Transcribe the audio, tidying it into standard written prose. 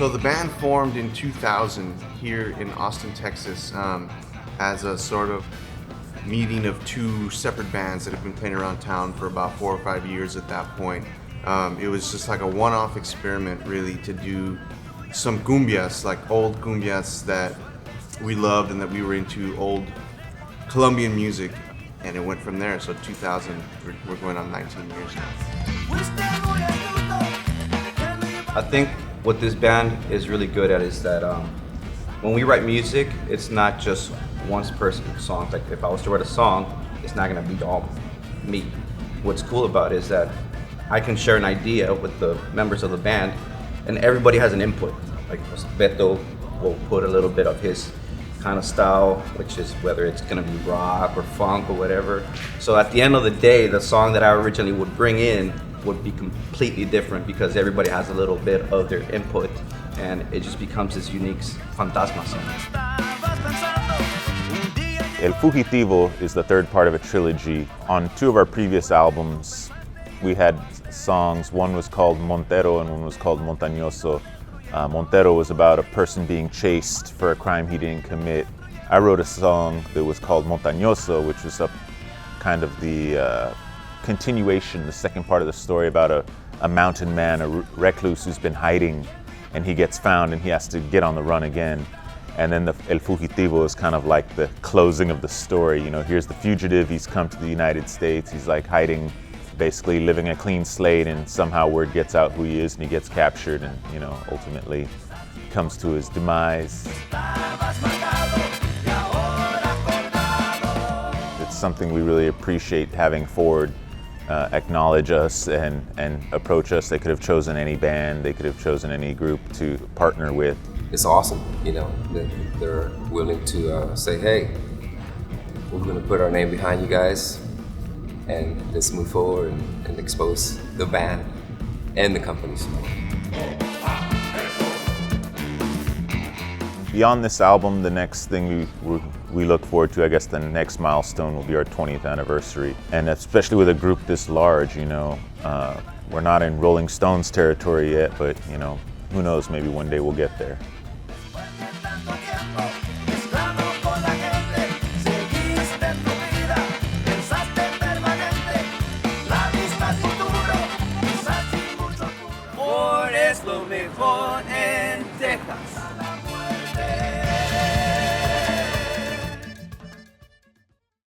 So the band formed in 2000 here in Austin, Texas, as a sort of meeting of two separate bands that have been playing around town for about 4 or 5 years at that point. It was just like a one-off experiment, really, to do some cumbias, like old cumbias that we loved and that we were into, old Colombian music, and it went from there. So 2000, we're going on 19 years now. I think what this band is really good at is that when we write music, it's not just one person's song. Like if I was to write a song, it's not gonna be all me. What's cool about it is that I can share an idea with the members of the band, and everybody has an input. Like Beto will put a little bit of his kind of style, which is whether it's gonna be rock or funk or whatever. So at the end of the day, the song that I originally would bring in would be completely different because everybody has a little bit of their input, and it just becomes this unique Fantasma song. El Fugitivo is the third part of a trilogy. On 2 of our previous albums, we had songs. One was called Montero and one was called Montañoso. Montero was about a person being chased for a crime he didn't commit. I wrote a song that was called Montañoso, which was kind of the continuation, the second part of the story about a mountain man, a recluse who's been hiding, and he gets found and he has to get on the run again. And then the El Fugitivo is kind of like the closing of the story. You know, here's the fugitive, he's come to the United States, he's like hiding, basically living a clean slate, and somehow word gets out who he is and he gets captured and, you know, ultimately comes to his demise. It's something we really appreciate having Ford acknowledge us and approach us. They could have chosen any band, they could have chosen any group to partner with. It's awesome, you know, that they're willing to say, hey, we're going to put our name behind you guys and let's move forward and expose the band and the companies. Beyond this album, the next thing we look forward to, I guess the next milestone will be our 20th anniversary. And especially with a group this large, you know, we're not in Rolling Stones territory yet, but, you know, who knows, maybe one day we'll get there.